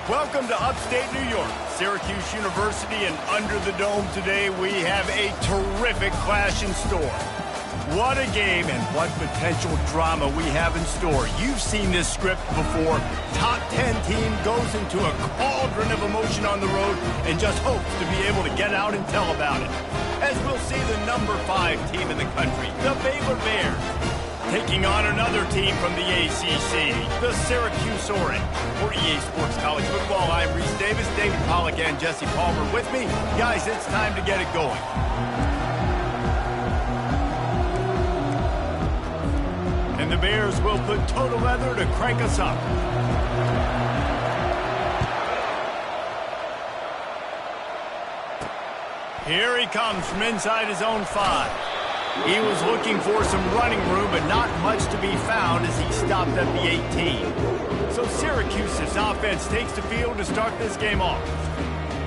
Welcome to upstate New York, Syracuse University, and under the dome today we have a terrific clash in store. What a game and what potential drama we have in store. You've seen this script before. Top 10 team goes into a cauldron of emotion on the road and just hopes to be able to get out and tell about it. As we'll see the number 5 team in the country, the Baylor Bears, taking on another team from the ACC, the Syracuse Orange. For EA Sports College Football, I'm Reese Davis, David Pollack, and Jesse Palmer with me. Guys, it's time to get it going. And the Bears will put total leather to crank us up. Here he comes from inside his own 5. He was looking for some running room, but not much to be found as he stopped at the 18. So Syracuse's offense takes the field to start this game off.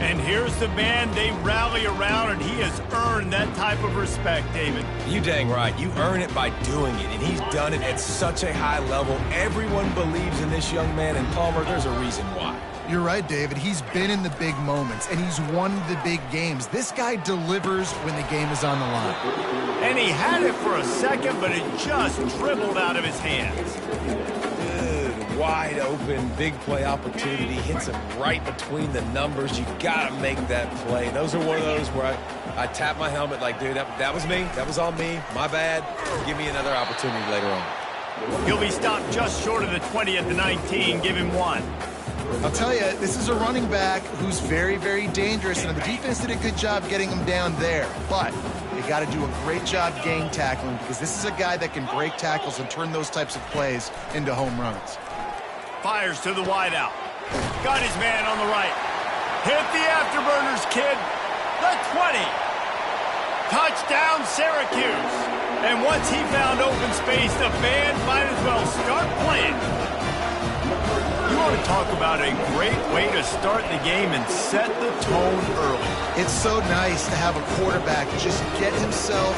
And here's the man they rally around, and he has earned that type of respect, David. You dang right. You earn it by doing it, and he's done it at such a high level. Everyone believes in this young man, and Palmer, there's a reason why. You're right, David. He's been in the big moments, and he's won the big games. This guy delivers when the game is on the line. And he had it for a second, but it just dribbled out of his hands. Good, wide open, big play opportunity. Hits him right between the numbers. You got to make that play. Those are one of those where I tap my helmet like, dude, that was me. That was on me. My bad. Give me another opportunity later on. He'll be stopped just short of the 20 at the 19. Give him 1. I'll tell you, this is a running back who's very, very dangerous, and the defense did a good job getting him down there. But they got to do a great job gang tackling because this is a guy that can break tackles and turn those types of plays into home runs. Fires to the wideout. Got his man on the right. Hit the afterburners, kid. The 20. Touchdown, Syracuse. And once he found open space, the band might as well start playing. You want to talk about a great way to start the game and set the tone early. It's so nice to have a quarterback just get himself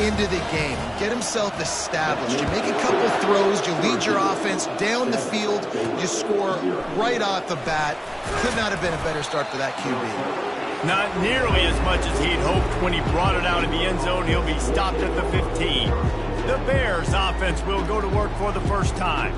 into the game, get himself established. You make a couple throws, you lead your offense down the field, you score right off the bat. Could not have been a better start for that QB. Not nearly as much as he'd hoped when he brought it out in the end zone. He'll be stopped at the 15. The Bears offense will go to work for the first time.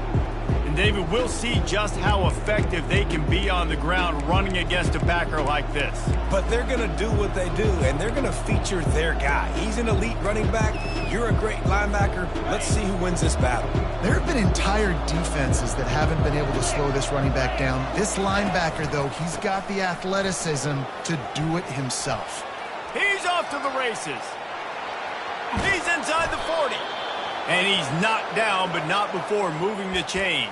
David, we'll see just how effective they can be on the ground running against a backer like this. But they're going to do what they do, and they're going to feature their guy. He's an elite running back. You're a great linebacker. Let's see who wins this battle. There have been entire defenses that haven't been able to slow this running back down. This linebacker, though, he's got the athleticism to do it himself. He's off to the races. He's inside the 40. And he's knocked down, but not before moving the chains.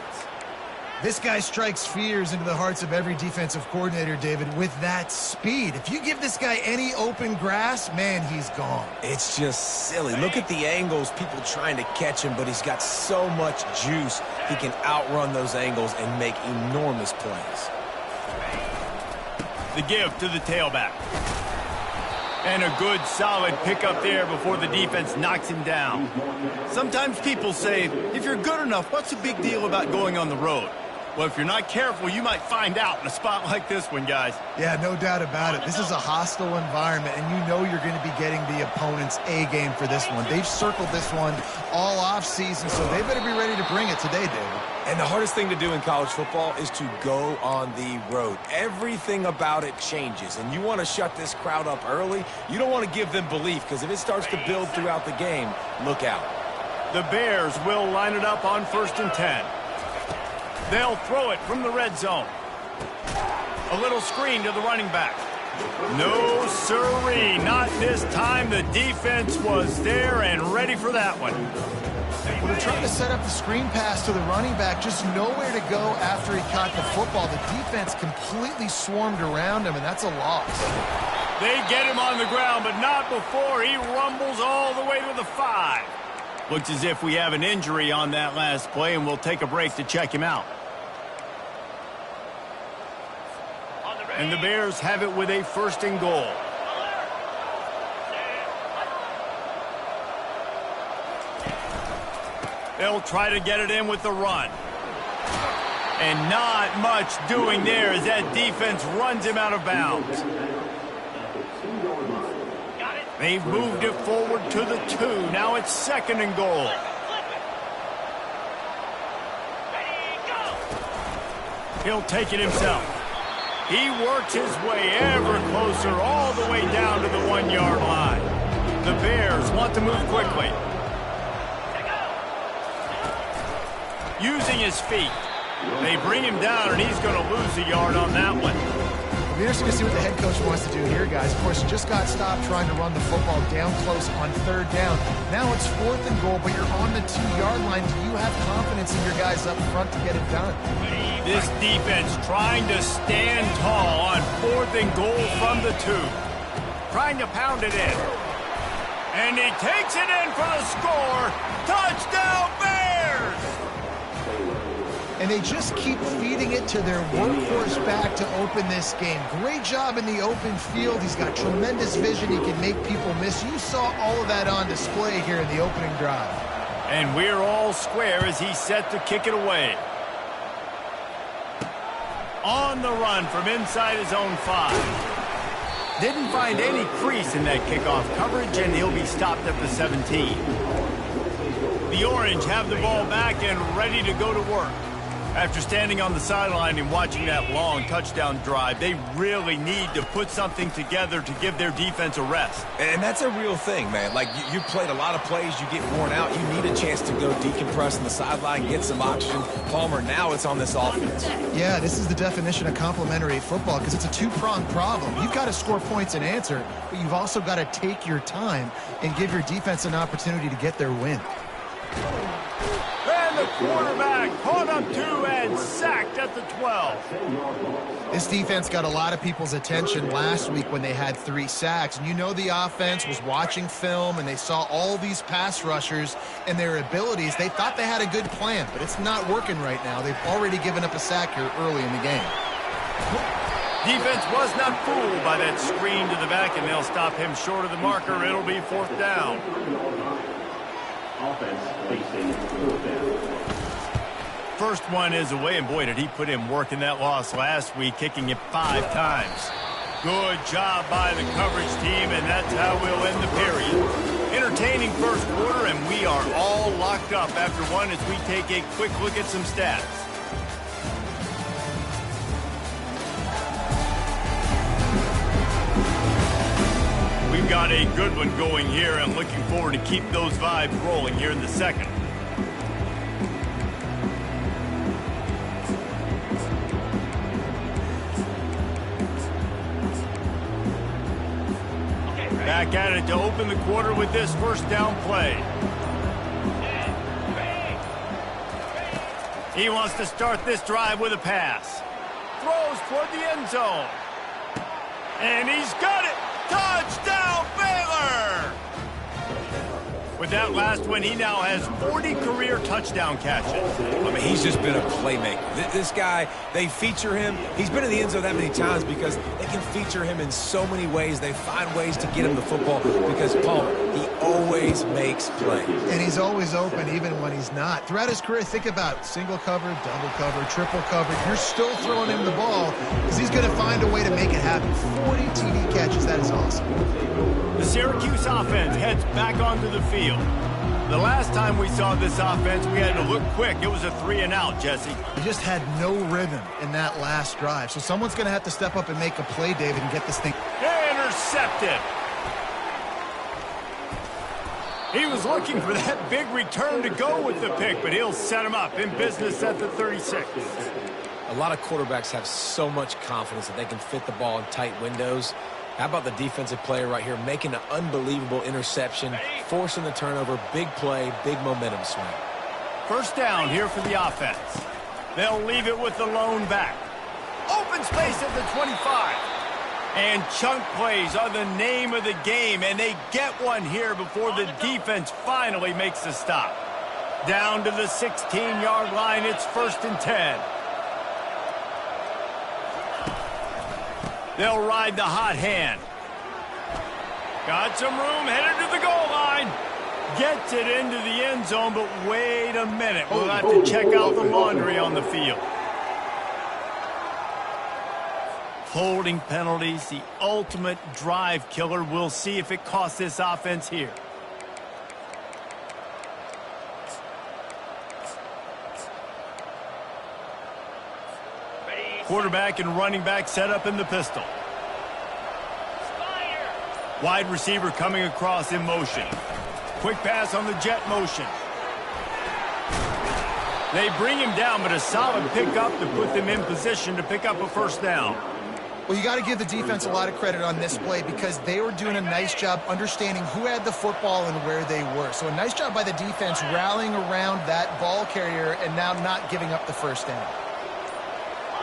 This guy strikes fears into the hearts of every defensive coordinator, David, with that speed. If you give this guy any open grass, man, he's gone. It's just silly. Look at the angles, people trying to catch him, but he's got so much juice. He can outrun those angles and make enormous plays. The give to the tailback. And a good, solid pickup there before the defense knocks him down. Sometimes people say, if you're good enough, what's the big deal about going on the road? Well, if you're not careful, you might find out in a spot like this one, guys. Yeah, no doubt about it. This is a hostile environment, and you know you're going to be getting the opponent's A game for this one. They've circled this one all offseason, so they better be ready to bring it today, David. And the hardest thing to do in college football is to go on the road. Everything about it changes, and you want to shut this crowd up early. You don't want to give them belief, because if it starts to build throughout the game, look out. The Bears will line it up on 1st and 10. They'll throw it from the red zone. A little screen to the running back. No siree, not this time. The defense was there and ready for that one. Well, they're trying to set up the screen pass to the running back, just nowhere to go after he caught the football. The defense completely swarmed around him, and that's a loss. They get him on the ground, but not before he rumbles all the way to the 5. Looks as if we have an injury on that last play, and we'll take a break to check him out. And the Bears have it with a 1st and goal. They'll try to get it in with the run. And not much doing there as that defense runs him out of bounds. They've moved it forward to the 2. Now it's 2nd and goal. He'll take it himself. He works his way ever closer all the way down to the 1-yard line. The Bears want to move quickly. Using his feet. They bring him down, and he's going to lose a yard on that one. It'll be interesting to see what the head coach wants to do here, guys. Of course, you just got stopped trying to run the football down close on 3rd down. Now it's 4th and goal, but you're on the 2-yard line. Do you have confidence in your guys up front to get it done? This defense trying to stand tall on 4th and goal from the 2. Trying to pound it in. And he takes it in for the score. Touchdown, Bears! And they just keep feeding it to their workhorse back to open this game. Great job in the open field. He's got tremendous vision. He can make people miss. You saw all of that on display here in the opening drive. And we're all square as he's set to kick it away. On the run from inside his own 5. Didn't find any crease in that kickoff coverage, and he'll be stopped at the 17. The Orange have the ball back and ready to go to work. After standing on the sideline and watching that long touchdown drive, they really need to put something together to give their defense a rest. And that's a real thing, man. Like, you played a lot of plays, you get worn out, you need a chance to go decompress on the sideline, get some oxygen. Palmer, now it's on this offense. Yeah, this is the definition of complementary football because it's a two-pronged problem. You've got to score points and answer, but you've also got to take your time and give your defense an opportunity to get their win. And the quarterback caught up 2 and sacked at the 12. This defense got a lot of people's attention last week when they had 3 sacks. And you know the offense was watching film and they saw all these pass rushers and their abilities. They thought they had a good plan, but it's not working right now. They've already given up a sack here early in the game. Defense was not fooled by that screen to the back, and they'll stop him short of the marker. It'll be 4th down. First one is away, and boy, did he put in work in that loss last week, kicking it 5 times. Good job by the coverage team, and that's how we'll end the period. Entertaining first quarter, and we are all locked up after one as we take a quick look at some stats. We've got a good one going here, and looking forward to keep those vibes rolling here in the second. Back at it to open the quarter with this first down play. He wants to start this drive with a pass. Throws toward the end zone. And he's got it. Touchdown, Baylor! With that last one, he now has 40 career touchdown catches. I mean, he's just been a playmaker. This guy, they feature him. He's been in the end zone that many times because they can feature him in so many ways. They find ways to get him the football because, Palmer, he always makes plays. And he's always open even when he's not. Throughout his career, think about single cover, double cover, triple cover. You're still throwing him the ball because he's going to find a way to make it happen. 40 TD catches, that is awesome. The Syracuse offense heads back onto the field. The last time we saw this offense, we had to look quick. It was a 3-and-out, Jesse. He just had no rhythm in that last drive. So someone's going to have to step up and make a play, David, and get this thing. Intercepted. He was looking for that big return to go with the pick, but he'll set him up in business at the 36. A lot of quarterbacks have so much confidence that they can fit the ball in tight windows. How about the defensive player right here making an unbelievable interception, forcing the turnover, big play, big momentum swing. First down here for the offense. They'll leave it with the lone back. Open space at the 25. And chunk plays are the name of the game, and they get one here before the defense finally makes the stop. Down to the 16-yard line, it's 1st and 10. They'll ride the hot hand. Got some room, headed to the goal line. Gets it into the end zone, but wait a minute. We'll have to check out the laundry on the field. Holding penalties, the ultimate drive killer. We'll see if it costs this offense here. Quarterback and running back set up in the pistol. Wide receiver coming across in motion. Quick pass on the jet motion. They bring him down, but a solid pickup to put them in position to pick up a first down. Well, you got to give the defense a lot of credit on this play because they were doing a nice job understanding who had the football and where they were. So a nice job by the defense rallying around that ball carrier and now not giving up the first down.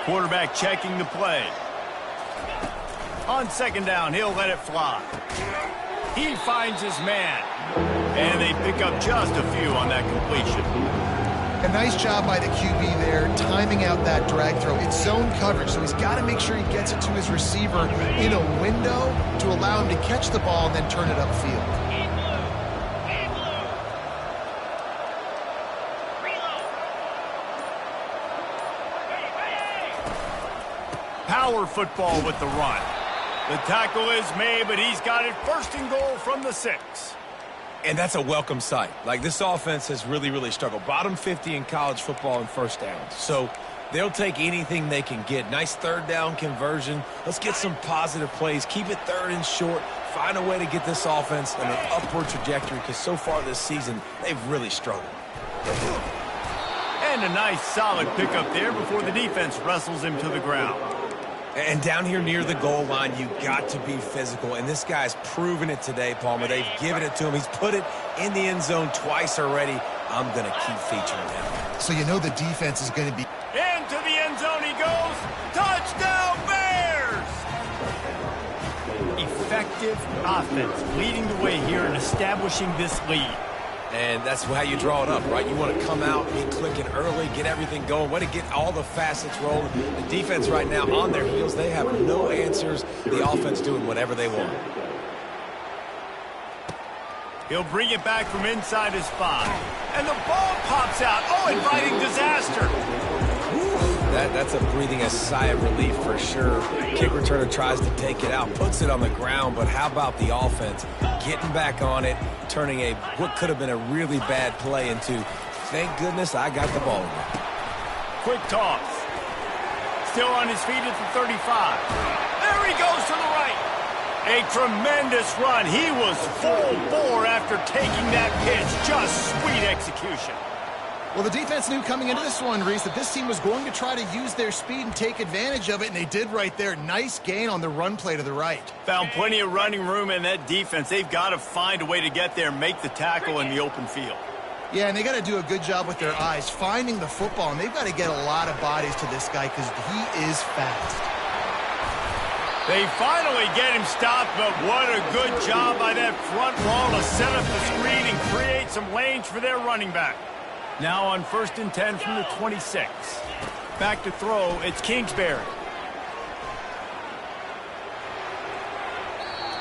Quarterback checking the play. On second down, he'll let it fly. He finds his man. And they pick up just a few on that completion. A nice job by the QB there, timing out that drag throw. It's zone coverage, so he's got to make sure he gets it to his receiver in a window to allow him to catch the ball and then turn it upfield. Power football with the run. The tackle is made, but he's got it first and goal from the 6. And that's a welcome sight. Like, this offense has really struggled. Bottom 50 in college football in first downs. So they'll take anything they can get. Nice third down conversion. Let's get some positive plays. Keep it third and short. Find a way to get this offense in an upward trajectory because so far this season, they've really struggled. And a nice solid pickup there before the defense wrestles him to the ground. And down here near the goal line, you got to be physical. And this guy's proven it today, Palmer. They've given it to him. He's put it in the end zone twice already. I'm going to keep featuring him. So you know the defense is going to be... Into the end zone he goes. Touchdown, Bears! Effective offense leading the way here and establishing this lead. And that's how you draw it up, right? You want to come out, be clicking early, get everything going, want to get all the facets rolling. The defense right now on their heels, they have no answers. The offense doing whatever they want. He'll bring it back from inside his spot. And the ball pops out. Oh, inviting disaster. That's a breathing a sigh of relief for sure. Kick returner tries to take it out, puts it on the ground, but how about the offense getting back on it, turning what could have been a really bad play into, thank goodness I got the ball again. Quick toss. Still on his feet at the 35. There he goes to the right. A tremendous run. He was full bore after taking that pitch. Just sweet execution. Well, the defense knew coming into this one, Reese, that this team was going to try to use their speed and take advantage of it, and they did right there. Nice gain on the run play to the right. Found plenty of running room in that defense. They've got to find a way to get there and make the tackle in the open field. Yeah, and they got to do a good job with their eyes, finding the football, and they've got to get a lot of bodies to this guy because he is fast. They finally get him stopped, but what a good job by that front wall to set up the screen and create some lanes for their running back. Now on 1st and 10 from the 26. Back to throw, it's Kingsbury.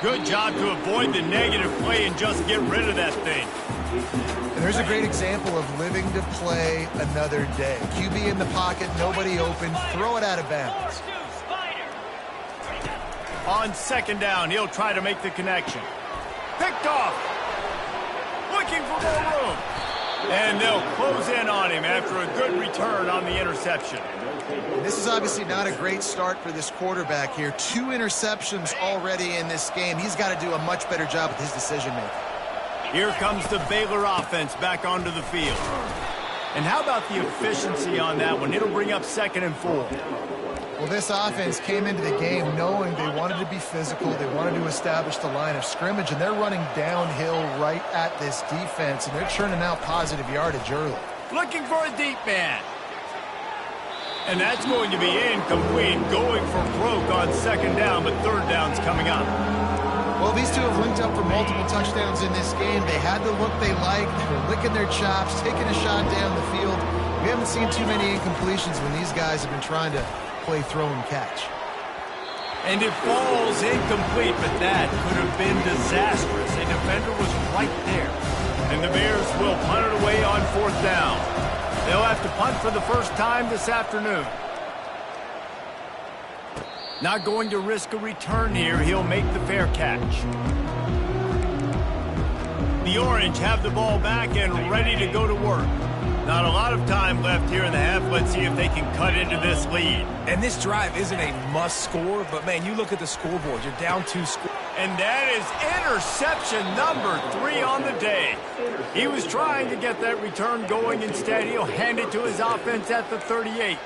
Good job to avoid the negative play and just get rid of that thing. And there's a great example of living to play another day. QB in the pocket, nobody open, throw it out of bounds. On second down, he'll try to make the connection. Picked off. Looking for more room. And they'll close in on him after a good return on the interception. This is obviously not a great start for this quarterback here. 2 interceptions already in this game. He's got to do a much better job with his decision-making. Here comes the Baylor offense back onto the field. And how about the efficiency on that one? It'll bring up 2nd and 4. Well, this offense came into the game knowing they wanted to be physical. They wanted to establish the line of scrimmage, and they're running downhill right at this defense, and they're churning out positive yardage early. Looking for a deep man. And that's going to be incomplete, going for broke on 2nd down, but 3rd down's coming up. Well, these two have linked up for multiple touchdowns in this game. They had the look they liked. They were licking their chops, taking a shot down the field. We haven't seen too many incompletions when these guys have been trying to play throw and catch. And it falls incomplete, but that could have been disastrous. A defender was right there. And the Bears will punt it away on 4th down. They'll have to punt for the first time this afternoon. Not going to risk a return here. He'll make the fair catch. The Orange have the ball back and ready to go to work. Not a lot of time left here in the half. Let's see if they can cut into this lead. And this drive isn't a must score, but man, you look at the scoreboard. You're down 2 scores. And that is interception number 3 on the day. He was trying to get that return going. Instead, he'll hand it to his offense at the 38.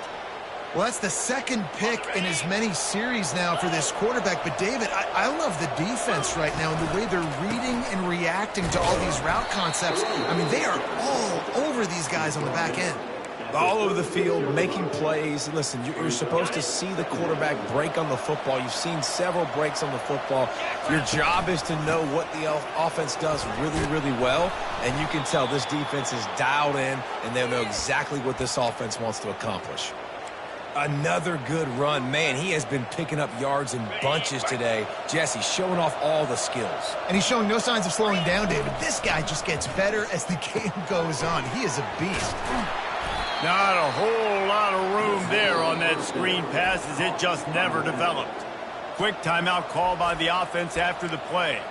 Well, that's the second pick in as many series now for this quarterback. But, David, I love the defense right now and the way they're reading and reacting to all these route concepts. I mean, they are all over these guys on the back end. All over the field, making plays. Listen, you're supposed to see the quarterback break on the football. You've seen several breaks on the football. Your job is to know what the offense does really, really well. And you can tell this defense is dialed in, and they know exactly what this offense wants to accomplish. Another good run. Man, he has been picking up yards in bunches today. Jesse showing off all the skills. And he's showing no signs of slowing down, David. This guy just gets better as the game goes on. He is a beast. Not a whole lot of room there on that screen pass as it just never developed. Quick timeout call by the offense after the play.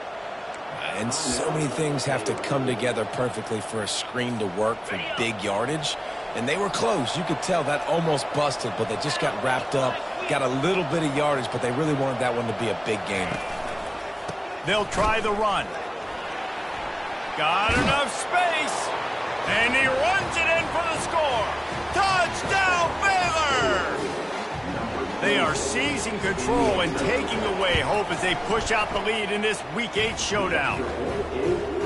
And so many things have to come together perfectly for a screen to work for big yardage. And they were close. You could tell that almost busted, but they just got wrapped up, got a little bit of yardage, but they really wanted that one to be a big game. They'll try the run. Got enough space. And he runs it in for the score. Touchdown, Baylor! They are seizing control and taking away hope as they push out the lead in this Week 8 showdown.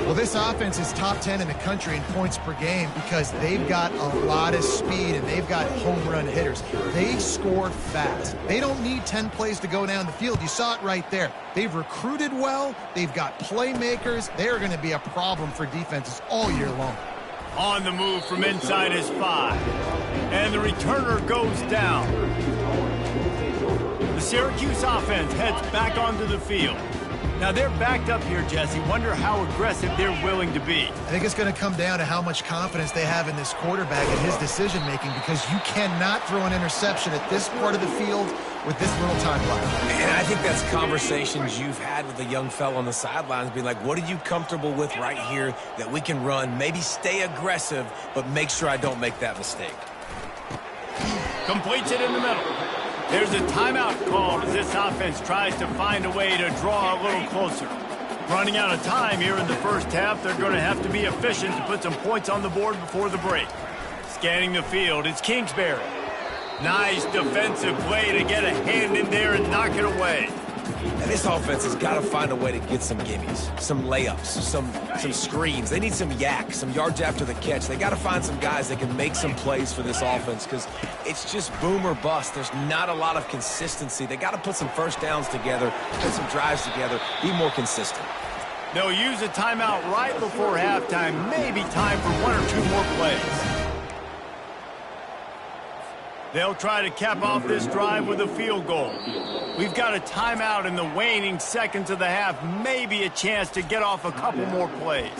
Well, this offense is top 10 in the country in points per game because they've got a lot of speed and they've got home run hitters. They score fast. They don't need 10 plays to go down the field. You saw it right there. They've recruited well. They've got playmakers. They're going to be a problem for defenses all year long. On the move from inside his 5. And the returner goes down. The Syracuse offense heads back onto the field. Now they're backed up here, Jesse. Wonder how aggressive they're willing to be. I think it's going to come down to how much confidence they have in this quarterback and his decision-making because you cannot throw an interception at this part of the field with this little time left. And I think that's conversations you've had with the young fella on the sidelines, being like, what are you comfortable with right here that we can run? Maybe stay aggressive, but make sure I don't make that mistake. Completes it in the middle. There's a timeout called as this offense tries to find a way to draw a little closer. Running out of time here in the first half, they're going to have to be efficient to put some points on the board before the break. Scanning the field, it's Kingsbury. Nice defensive play to get a hand in there and knock it away. And this offense has got to find a way to get some gimmies, some layups, some screens. They need some yak, some yards after the catch. They got to find some guys that can make some plays for this offense because it's just boom or bust. There's not a lot of consistency. They got to put some first downs together, put some drives together, be more consistent. They'll use a timeout right before halftime. Maybe time for 1 or 2 more plays. They'll try to cap off this drive with a field goal. We've got a timeout in the waning seconds of the half. Maybe a chance to get off a couple more plays.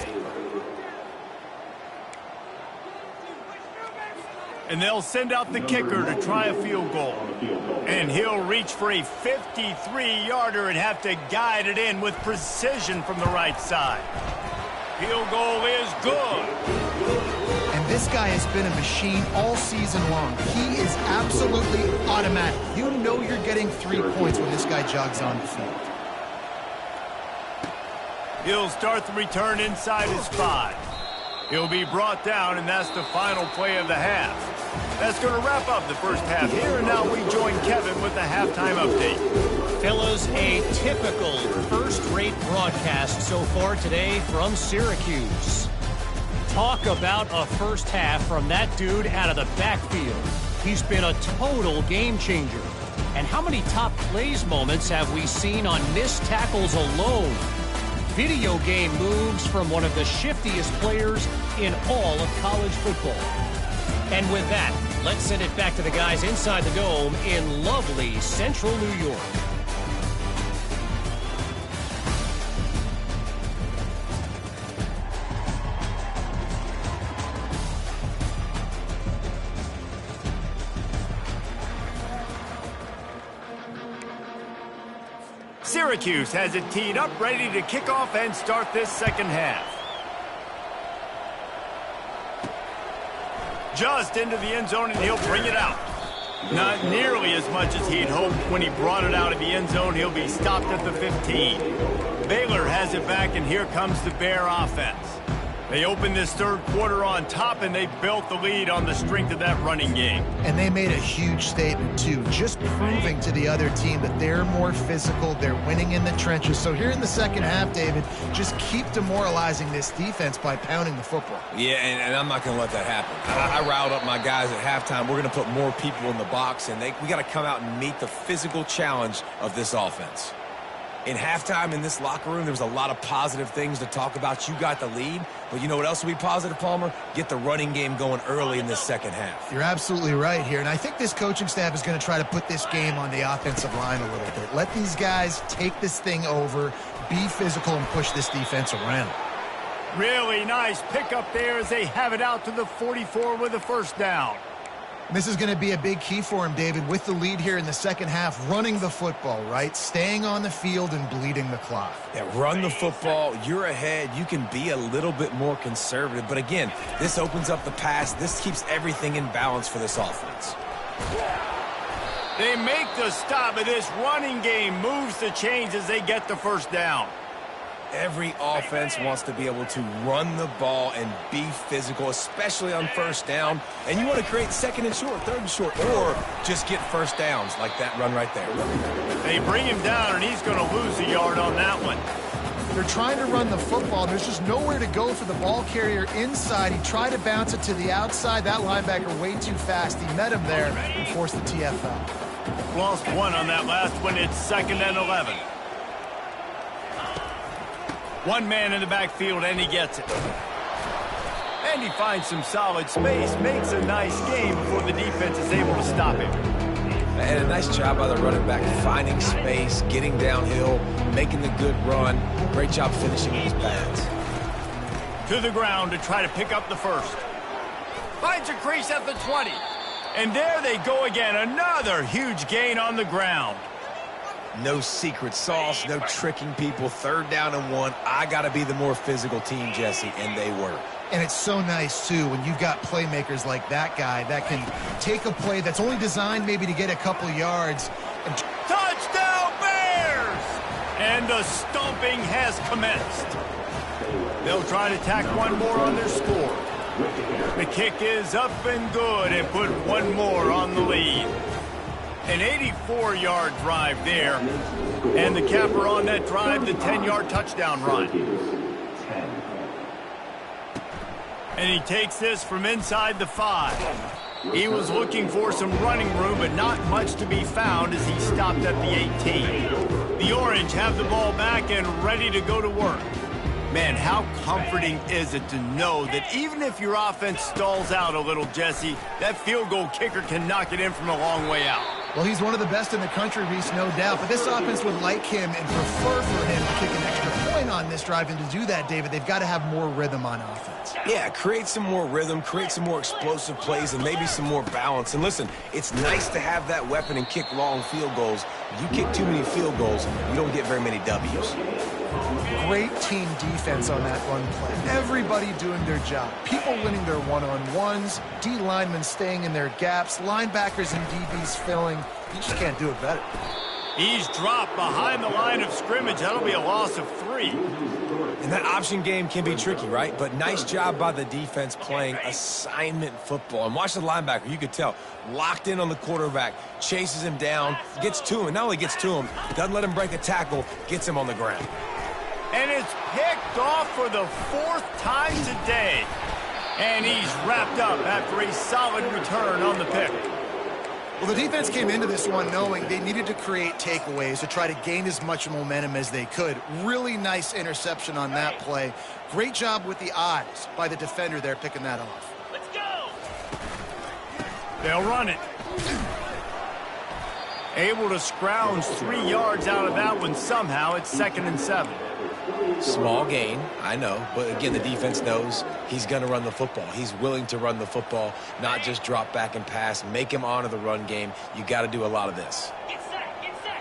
And they'll send out the kicker to try a field goal. And he'll reach for a 53-yarder and have to guide it in with precision from the right side. Field goal is good. And this guy has been a machine all season long. He is absolutely automatic. You know you're getting 3 points when this guy jogs on the field. He'll start the return inside his 5. He'll be brought down, and that's the final play of the half. That's going to wrap up the first half here, and now we join Kevin with the halftime update. Fellas, a typical first-rate broadcast so far today from Syracuse. Talk about a first half from that dude out of the backfield. He's been a total game changer. And how many top plays moments have we seen on missed tackles alone? Video game moves from one of the shiftiest players in all of college football. And with that, let's send it back to the guys inside the dome in lovely central New York. Syracuse has it teed up, ready to kick off and start this second half. Just into the end zone, and he'll bring it out. Not nearly as much as he'd hoped when he brought it out of the end zone. He'll be stopped at the 15. Baylor has it back, and here comes the Bear offense. They opened this third quarter on top, and they built the lead on the strength of that running game. And they made a huge statement, too, just proving to the other team that they're more physical, they're winning in the trenches. So here in the second half, David, just keep demoralizing this defense by pounding the football. Yeah, and I'm not going to let that happen. I riled up my guys at halftime. We're going to put more people in the box, and we got to come out and meet the physical challenge of this offense. In halftime in this locker room, there was a lot of positive things to talk about. You got the lead, but you know what else will be positive, Palmer? Get the running game going early in this second half. You're absolutely right here, and I think this coaching staff is going to try to put this game on the offensive line a little bit. Let these guys take this thing over, be physical, and push this defense around. Really nice pickup there as they have it out to the 44 with a first down. This is going to be a big key for him, David, with the lead here in the second half, running the football, right? Staying on the field and bleeding the clock. Yeah, run the football. You're ahead. You can be a little bit more conservative. But again, this opens up the pass. This keeps everything in balance for this offense. They make the stop, and this running game moves the chains as they get the first down. Every offense wants to be able to run the ball and be physical, especially on first down. And you want to create second and short, third and short, or just get first downs like that run right there. They bring him down, and he's going to lose a yard on that one. They're trying to run the football. There's just nowhere to go for the ball carrier inside. He tried to bounce it to the outside. That linebacker way too fast. He met him there and forced the TFL. Lost one on that last one. It's 2nd and 11. One man in the backfield, and he gets it. And he finds some solid space, makes a nice game before the defense is able to stop him. And a nice job by the running back, finding space, getting downhill, making the good run. Great job finishing his pads. To the ground to try to pick up the first. Finds a crease at the 20. And there they go again, another huge gain on the ground. No secret sauce, no tricking people. 3rd down and 1. I got to be the more physical team, Jesse, and they were. And it's so nice, too, when you've got playmakers like that guy that can take a play that's only designed maybe to get a couple yards. And touchdown, Bears! And the stomping has commenced. They'll try to tack one more on their score. The kick is up and good and put one more on the lead. An 84-yard drive there. And the capper on that drive, the 10-yard touchdown run. And he takes this from inside the 5. He was looking for some running room, but not much to be found as he stopped at the 18. The Orange have the ball back and ready to go to work. Man, how comforting is it to know that even if your offense stalls out a little, Jesse, that field goal kicker can knock it in from a long way out. Well, he's one of the best in the country, Reese, no doubt. But this offense would like him and prefer for him to kick an extra point on this drive. And to do that, David, they've got to have more rhythm on offense. Yeah, create some more rhythm, create some more explosive plays, and maybe some more balance. And listen, it's nice to have that weapon and kick long field goals. You kick too many field goals, you don't get very many W's. Great team defense on that run play. Everybody doing their job. People winning their one-on-ones, D linemen staying in their gaps, linebackers and DBs filling. You just can't do it better. He's dropped behind the line of scrimmage. That'll be a loss of 3. And that option game can be tricky, right? But nice job by the defense playing assignment football. And watch the linebacker. You could tell. Locked in on the quarterback. Chases him down. Gets to him. And not only gets to him, doesn't let him break a tackle. Gets him on the ground. And it's picked off for the 4th time today. And he's wrapped up after a solid return on the pick. Well, the defense came into this one knowing they needed to create takeaways to try to gain as much momentum as they could. Really nice interception on that play. Great job with the eyes by the defender there picking that off. Let's go! They'll run it. Able to scrounge 3 yards out of that one somehow. It's 2nd and 7. Small gain, I know, but again, the defense knows he's going to run the football. He's willing to run the football, not just drop back and pass, make him honor the run game. You got to do a lot of this. Get set, get set.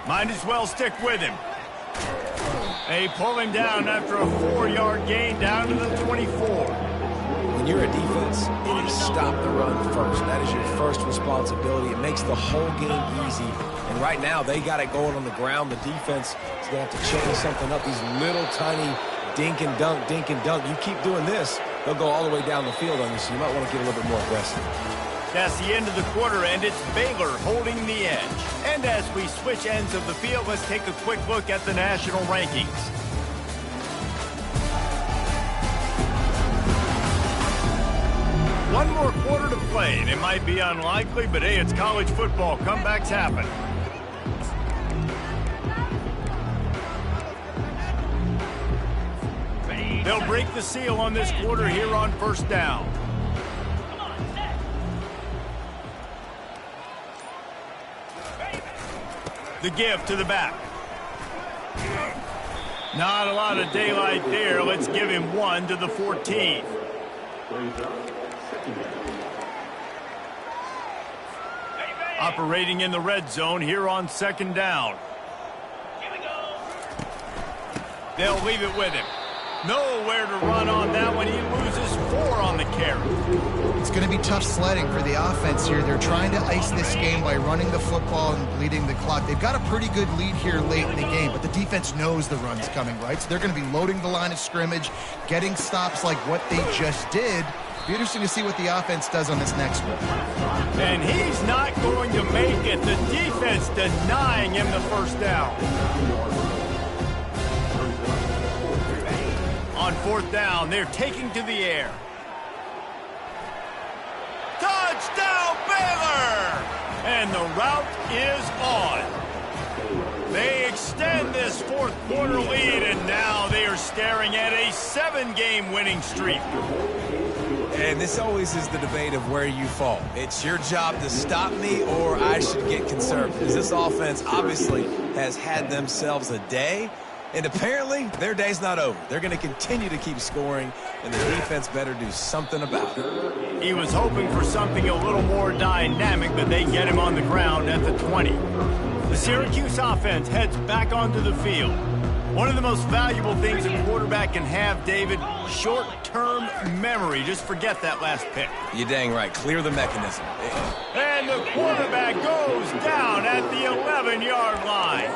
Might as well stick with him. They pull him down after a 4-yard gain down to the 24. When you're a defense, it is stop the run first. That is your first responsibility. It makes the whole game easy. And right now, they got it going on the ground. The defense is going to have to change something up. These little tiny dink and dunk, dink and dunk. You keep doing this, they'll go all the way down the field on you, so you might want to get a little bit more aggressive. That's the end of the quarter, and it's Baylor holding the edge. And as we switch ends of the field, let's take a quick look at the national rankings. One more quarter to play, and it might be unlikely, but hey, it's college football. Comebacks happen. They'll break the seal on this quarter here on first down. The give to the back. Not a lot of daylight there. Let's give him one to the 14. Operating in the red zone here on second down. They'll leave it with him. Nowhere to run on that one. He loses 4 on the carry. It's going to be tough sledding for the offense here. They're trying to ice this game by running the football and bleeding the clock. They've got a pretty good lead here late in the game, but the defense knows the run's coming, right? So they're going to be loading the line of scrimmage, getting stops like what they just did. It'll be interesting to see what the offense does on this next one. And he's not going to make it. The defense denying him the first down. On fourth down, they're taking to the air. Touchdown, Baylor! And the route is on. They extend this fourth quarter lead, and now they are staring at a 7-game winning streak. And this always is the debate of where you fall. It's your job to stop me, or I should get conservative. This offense obviously has had themselves a day. And apparently, their day's not over. They're going to continue to keep scoring, and the defense better do something about it. He was hoping for something a little more dynamic, but they get him on the ground at the 20. The Syracuse offense heads back onto the field. One of the most valuable things a quarterback can have, David, short-term memory. Just forget that last pick. You're dang right. Clear the mechanism. And the quarterback goes down at the 11-yard line.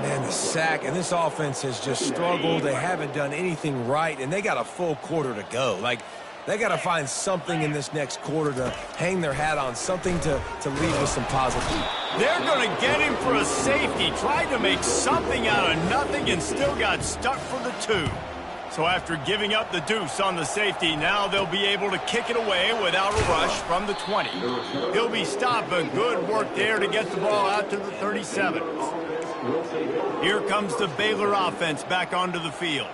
Man, the sack, and this offense has just struggled. They haven't done anything right, and they got a full quarter to go. Like, they got to find something in this next quarter to hang their hat on, something to leave with some positive. They're going to get him for a safety. Tried to make something out of nothing and still got stuck for the 2. So after giving up the deuce on the safety, now they'll be able to kick it away without a rush from the 20. He'll be stopped, but good work there to get the ball out to the 37. Here comes the Baylor offense back onto the field.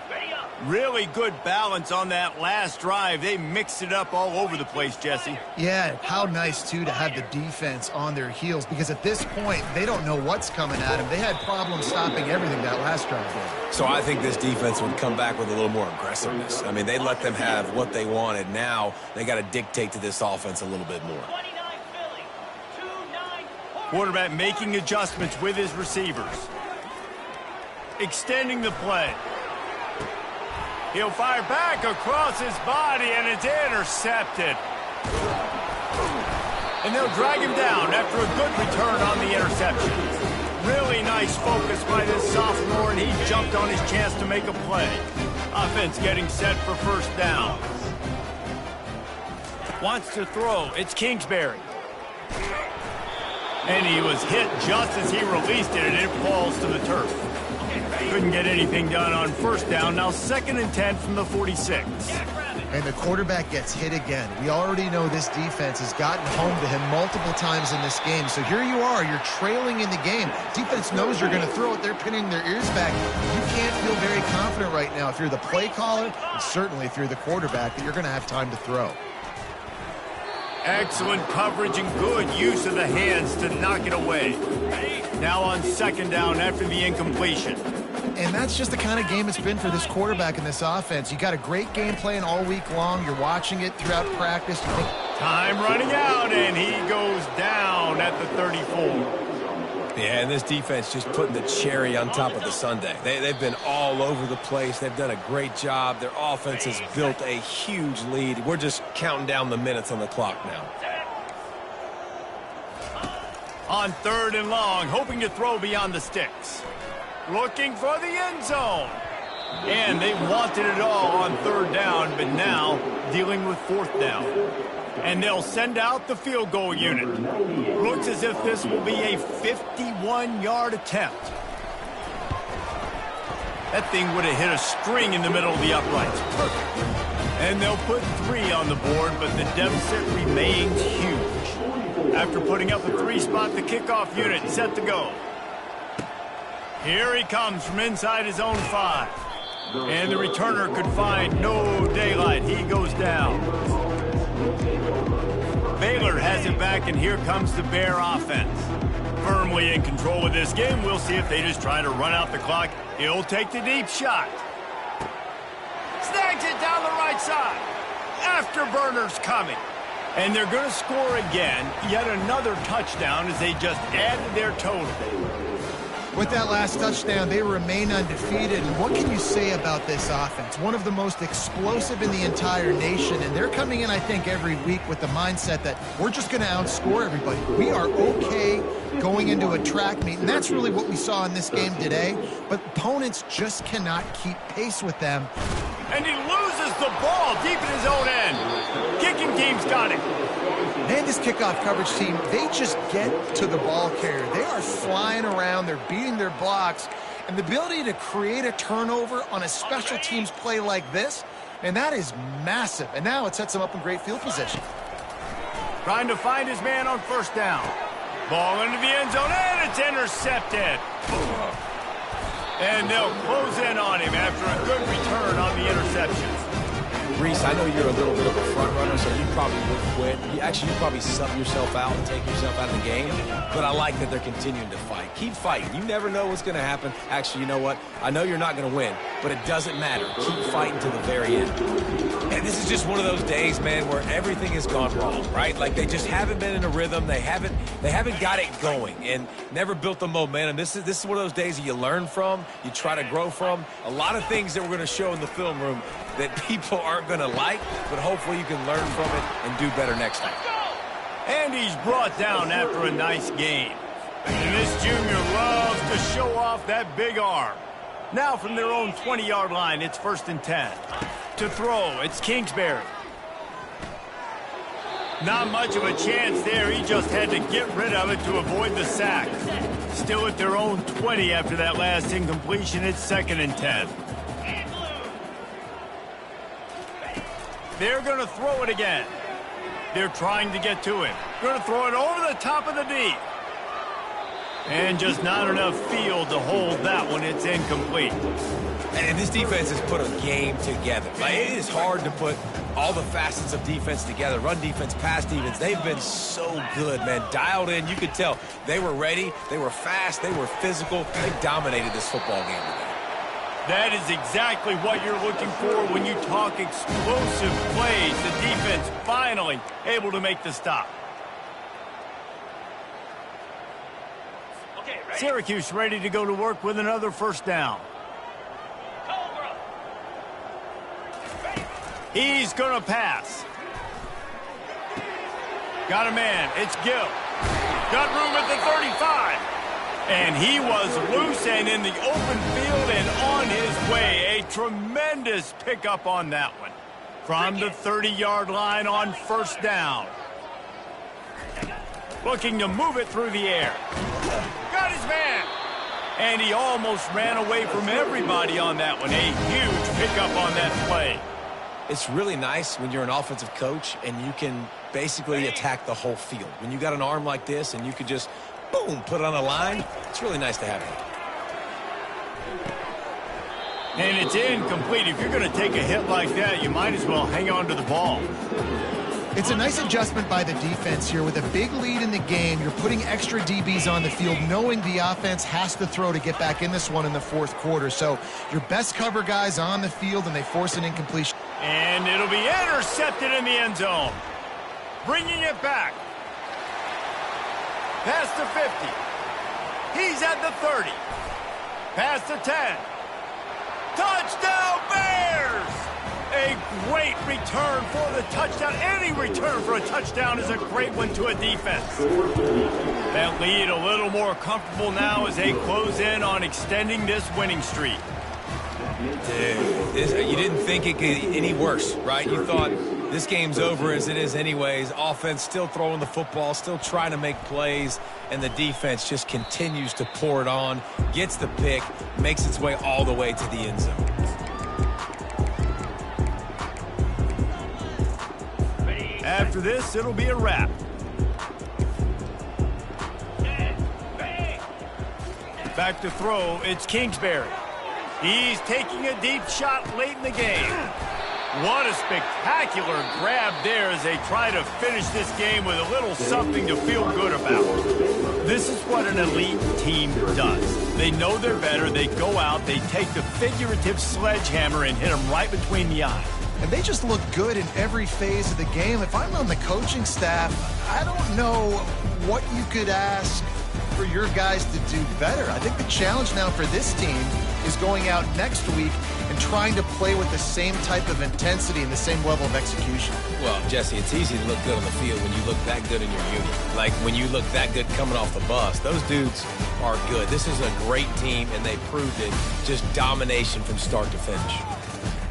Really good balance on that last drive. They mixed it up all over the place, Jesse. Yeah, how nice, too, to have the defense on their heels, because at this point, they don't know what's coming at them. They had problems stopping everything that last drive there. So I think this defense would come back with a little more aggressiveness. I mean, they let them have what they wanted. Now they got to dictate to this offense a little bit more. Quarterback making adjustments with his receivers. Extending the play. He'll fire back across his body, and it's intercepted. And they'll drag him down after a good return on the interception. Really nice focus by this sophomore, and he jumped on his chance to make a play. Offense getting set for first down. Wants to throw. It's Kingsbury. And he was hit just as he released it, and it falls to the turf. Couldn't get anything done on first down. Now 2nd and 10 from the 46. And the quarterback gets hit again. We already know this defense has gotten home to him multiple times in this game. So here you are, you're trailing in the game. Defense knows you're going to throw it. They're pinning their ears back. You can't feel very confident right now if you're the play caller, and certainly if you're the quarterback, that you're going to have time to throw. Excellent coverage and good use of the hands to knock it away. Now on 2nd down after the incompletion. And that's just the kind of game it's been for this quarterback and this offense. You got a great game plan all week long. You're watching it throughout practice. You think... Time running out, and he goes down at the 34. Yeah, and this defense just putting the cherry on top of the sundae. They've been all over the place. They've done a great job. Their offense has built a huge lead. We're just counting down the minutes on the clock now. On 3rd and long, hoping to throw beyond the sticks. Looking for the end zone. And they wanted it all on 3rd down, but now dealing with 4th down. And they'll send out the field goal unit. Looks as if this will be a 51-yard attempt. That thing would have hit a string in the middle of the uprights. Perfect. And they'll put 3 on the board, but the deficit remains huge. After putting up a 3-spot, the kickoff unit set to go. Here he comes from inside his own 5. And the returner could find no daylight. He goes down. Baylor has it back, and here comes the Bear offense. Firmly in control of this game. We'll see if they just try to run out the clock. He'll take the deep shot. Snags it down the right side. Afterburner's coming. And they're going to score again. Yet another touchdown as they just added their total. With that last touchdown, they remain undefeated. And what can you say about this offense? One of the most explosive in the entire nation. And they're coming in, I think, every week with the mindset that we're just going to outscore everybody. We are okay going into a track meet. And that's really what we saw in this game today. But opponents just cannot keep pace with them. And he loses the ball deep in his own end. Kicking team's got it. Man, this kickoff coverage team, they just get to the ball carrier. They are flying around. They're beating their blocks. And the ability to create a turnover on a special teams play like this, and that is massive. And now it sets them up in great field position. Trying to find his man on 1st down. Ball into the end zone, and it's intercepted. And they'll close in on him after a good return on the interception. Reese, I know you're a little bit of a front runner, so you probably would quit. You probably sub yourself out and take yourself out of the game. But I like that they're continuing to fight. Keep fighting. You never know what's going to happen. Actually, you know what? I know you're not going to win, but it doesn't matter. Keep fighting to the very end. And this is just one of those days, man, where everything has gone wrong, right? Like they just haven't been in a rhythm. They haven't got it going and never built the momentum. This is one of those days that you learn from, you try to grow from. A lot of things that we're going to show in the film room that people aren't going to like, but hopefully you can learn from it and do better next time. And he's brought down after a nice gain. And this junior loves to show off that big arm. Now from their own 20-yard line, it's 1st and 10. To throw, it's Kingsbury. Not much of a chance there. He just had to get rid of it to avoid the sack. Still at their own 20 after that last incompletion. It's 2nd and 10. They're going to throw it again. They're trying to get to it. Going to throw it over the top of the D. And just not enough field to hold that one. It's incomplete. And this defense has put a game together. Like, it is hard to put all the facets of defense together. Run defense, pass defense. They've been so good, man. Dialed in. You could tell they were ready. They were fast. They were physical. They dominated this football game today. That is exactly what you're looking for when you talk explosive plays. The defense finally able to make the stop. Okay, ready? Syracuse ready to go to work with another 1st down. He's going to pass. Got a man. It's Gill. Got room at the 35. And he was loose and in the open field and on his way. A tremendous pickup on that one. From the 30-yard line on 1st down. Looking to move it through the air. Got his man. And he almost ran away from everybody on that one. A huge pickup on that play. It's really nice when you're an offensive coach and you can basically attack the whole field. When you got an arm like this and you could just, boom, put it on a line, it's really nice to have it. And it's incomplete. If you're going to take a hit like that, you might as well hang on to the ball. It's a nice adjustment by the defense here. With a big lead in the game, you're putting extra DBs on the field, knowing the offense has to throw to get back in this one in the 4th quarter. So your best cover guys on the field, and they force an incompletion. And it'll be intercepted in the end zone. Bringing it back. Past the 50. He's at the 30. Past the 10. Touchdown, Bears! A great return for the touchdown. Any return for a touchdown is a great one to a defense. That lead a little more comfortable now as they close in on extending this winning streak. Dude, you didn't think it could get any worse, right? You thought this game's over as it is anyways. Offense still throwing the football, still trying to make plays, and the defense just continues to pour it on, gets the pick, makes its way all the way to the end zone. After this, it'll be a wrap. Back to throw, it's Kingsbury. He's taking a deep shot late in the game. What a spectacular grab there as they try to finish this game with a little something to feel good about. This is what an elite team does. They know they're better. They go out, they take the figurative sledgehammer and hit them right between the eyes. And they just look good in every phase of the game. If I'm on the coaching staff, I don't know what you could ask for your guys to do better. I think the challenge now for this team is going out next week and trying to play with the same type of intensity and the same level of execution. Well, Jesse, it's easy to look good on the field when you look that good in your unit. Like when you look that good coming off the bus. Those dudes are good. This is a great team, and they proved it. Just domination from start to finish.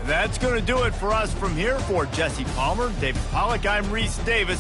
That's going to do it for us from here. For Jesse Palmer, David Pollack, I'm Reese Davis.